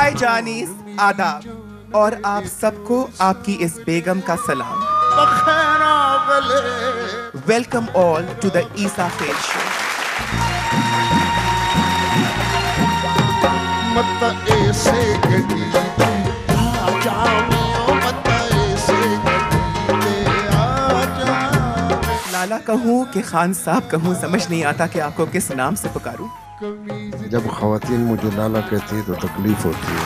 हाय जानीस, आदाब और आप सबको आपकी इस बेगम का सलाम। वेलकम ऑल टू द ईसा फेर शो। लाला कहूँ कि खान साहब कहूँ, समझ नहीं आता कि आपको किस नाम से पुकारूं। जब ख़वातीन मुझे लाला कहती है तो तकलीफ होती है।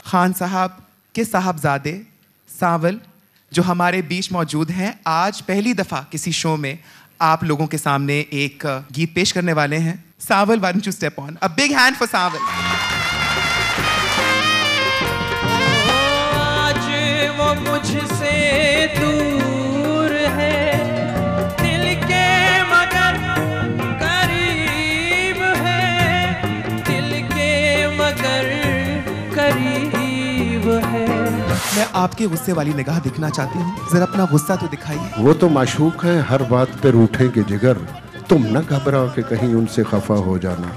खान साहब के साहबजादे सांवल जो हमारे बीच मौजूद हैं, आज पहली दफा किसी शो में आप लोगों के सामने एक गीत पेश करने वाले हैं। सांवल, why don't you step on? A big hand for सांवल। वो मुझसे दूर है, दिल के मगर करीब है, दिल के मगर करीब है। मैं आपके गुस्से वाली निगाह दिखना चाहती हूँ, जरा अपना गुस्सा तो दिखाइए। वो तो माशूक है, हर बात पे रूठेंगे जिगर, तुम न घबराओ कि कहीं उनसे खफा हो जाना।